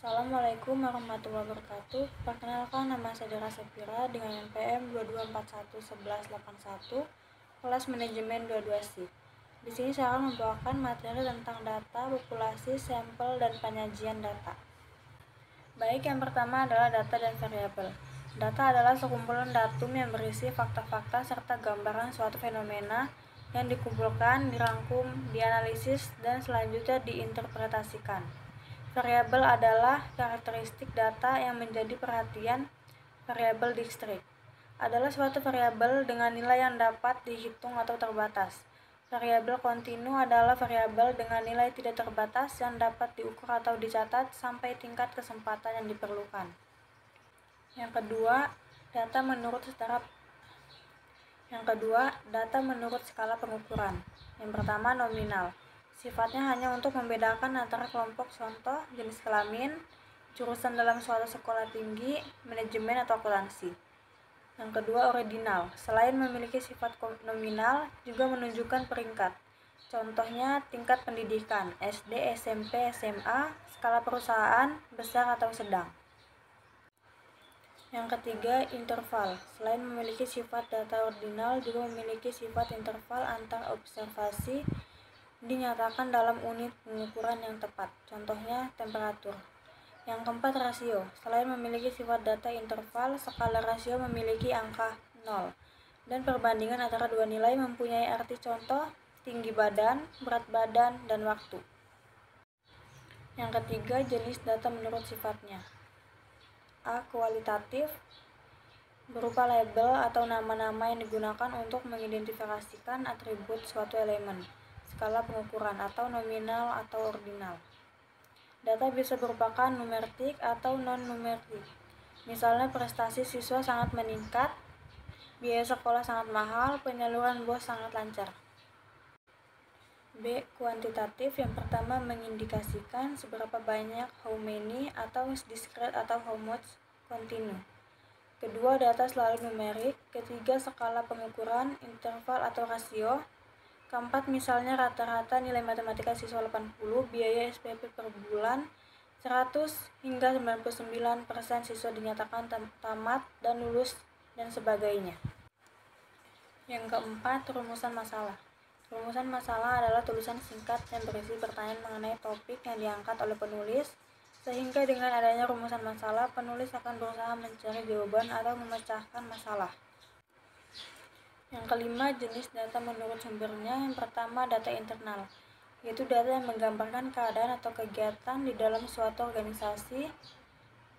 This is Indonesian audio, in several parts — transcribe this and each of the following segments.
Assalamualaikum warahmatullahi wabarakatuh. Perkenalkan, nama saya Dara Sepira dengan NPM 22411181, kelas manajemen 22C. Di sini saya akan membawakan materi tentang data, populasi, sampel, dan penyajian data. Baik, yang pertama adalah data dan variabel. Data adalah sekumpulan datum yang berisi fakta-fakta serta gambaran suatu fenomena yang dikumpulkan, dirangkum, dianalisis, dan selanjutnya diinterpretasikan. Variabel adalah karakteristik data yang menjadi perhatian. Variabel distrik adalah suatu variabel dengan nilai yang dapat dihitung atau terbatas. Variabel kontinu adalah variabel dengan nilai tidak terbatas yang dapat diukur atau dicatat sampai tingkat kesempatan yang diperlukan. Yang kedua, data menurut skala pengukuran. Yang pertama, nominal. Sifatnya hanya untuk membedakan antara kelompok, contoh, jenis kelamin, jurusan dalam suatu sekolah tinggi, manajemen atau akuntansi. Yang kedua, ordinal. Selain memiliki sifat nominal, juga menunjukkan peringkat. Contohnya tingkat pendidikan, SD, SMP, SMA, skala perusahaan, besar atau sedang. Yang ketiga, interval. Selain memiliki sifat data ordinal, juga memiliki sifat interval antar observasi dinyatakan dalam unit pengukuran yang tepat. Contohnya, temperatur. Yang keempat, rasio. Selain memiliki sifat data interval, skala rasio memiliki angka 0. Dan perbandingan antara dua nilai mempunyai arti, contoh, tinggi badan, berat badan, dan waktu. Yang ketiga, jenis data menurut sifatnya. A. Kualitatif, berupa label atau nama-nama yang digunakan untuk mengidentifikasikan atribut suatu elemen, skala pengukuran, atau nominal atau ordinal. Data bisa berupakan numerik atau non-numerik. Misalnya, prestasi siswa sangat meningkat, biaya sekolah sangat mahal, penyaluran BOS sangat lancar. B. Kuantitatif. Yang pertama mengindikasikan seberapa banyak, how many, atau discrete atau how much, continue. Kedua, data selalu numerik. Ketiga, skala pengukuran, interval atau rasio. Keempat, misalnya rata-rata nilai matematika siswa 80, biaya SPP per bulan 100 hingga 99% siswa dinyatakan tamat dan lulus, dan sebagainya. Yang keempat, rumusan masalah. Rumusan masalah adalah tulisan singkat yang berisi pertanyaan mengenai topik yang diangkat oleh penulis, sehingga dengan adanya rumusan masalah, penulis akan berusaha mencari jawaban atau memecahkan masalah. Yang kelima, jenis data menurut sumbernya. Yang pertama, data internal, yaitu data yang menggambarkan keadaan atau kegiatan di dalam suatu organisasi,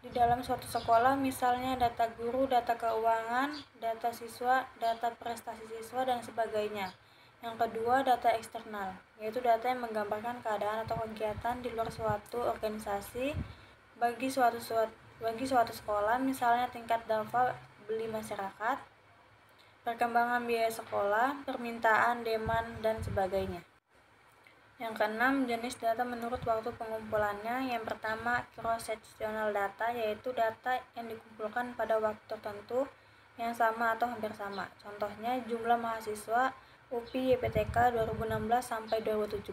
di dalam suatu sekolah, misalnya data guru, data keuangan, data siswa, data prestasi siswa, dan sebagainya. Yang kedua, data eksternal, yaitu data yang menggambarkan keadaan atau kegiatan di luar suatu organisasi bagi suatu sekolah, misalnya tingkat daftar beli masyarakat, perkembangan biaya sekolah, permintaan, demand, dan sebagainya. Yang keenam, jenis data menurut waktu pengumpulannya. Yang pertama, cross-sectional data, yaitu data yang dikumpulkan pada waktu tertentu yang sama atau hampir sama. Contohnya, jumlah mahasiswa UPI YPTK 2016 sampai 2017.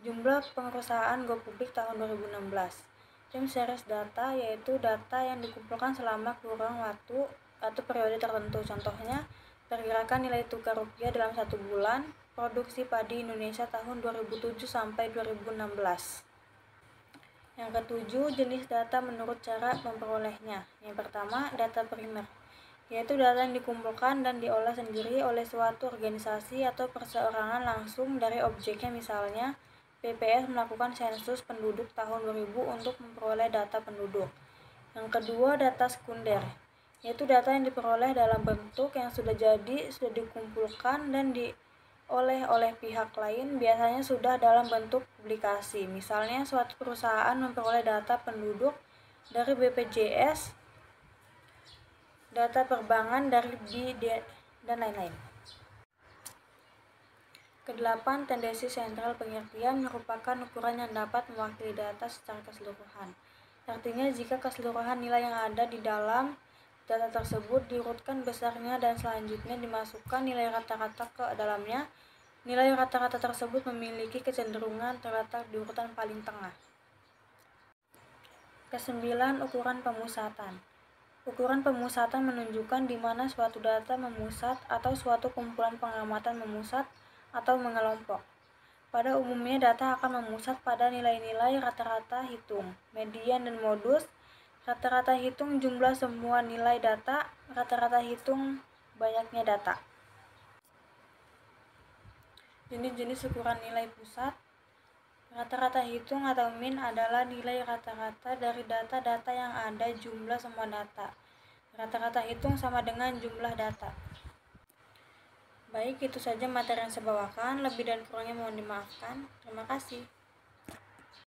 Jumlah perusahaan go publik tahun 2016. Time series data, yaitu data yang dikumpulkan selama kurang waktu atau periode tertentu. Contohnya, pergerakan nilai tukar rupiah dalam 1 bulan, produksi padi Indonesia tahun 2007 sampai 2016. Yang ketujuh, jenis data menurut cara memperolehnya. Yang pertama, data primer, yaitu data yang dikumpulkan dan diolah sendiri oleh suatu organisasi atau perseorangan langsung dari objeknya. Misalnya, PPS melakukan sensus penduduk tahun 2000 untuk memperoleh data penduduk. Yang kedua, data sekunder, yaitu data yang diperoleh dalam bentuk yang sudah dikumpulkan dan diolah oleh pihak lain, biasanya sudah dalam bentuk publikasi. Misalnya, suatu perusahaan memperoleh data penduduk dari BPJS, data perbankan dari BI, dan lain-lain. Kedelapan, tendensi sentral pengertian merupakan ukuran yang dapat mewakili data secara keseluruhan. Artinya, jika keseluruhan nilai yang ada di dalam data tersebut diurutkan besarnya dan selanjutnya dimasukkan nilai rata-rata ke dalamnya, nilai rata-rata tersebut memiliki kecenderungan terletak di urutan paling tengah. Kesembilan, ukuran pemusatan. Ukuran pemusatan menunjukkan di mana suatu data memusat atau suatu kumpulan pengamatan memusat atau mengelompok. Pada umumnya data akan memusat pada nilai-nilai rata-rata hitung, median, dan modus. Rata-rata hitung jumlah semua nilai data, rata-rata hitung banyaknya data. Jenis-jenis ukuran nilai pusat. Rata-rata hitung atau min adalah nilai rata-rata dari data-data yang ada jumlah semua data. Rata-rata hitung sama dengan jumlah data. Baik, itu saja materi yang saya bawakan. Lebih dan kurangnya mohon dimaafkan. Terima kasih.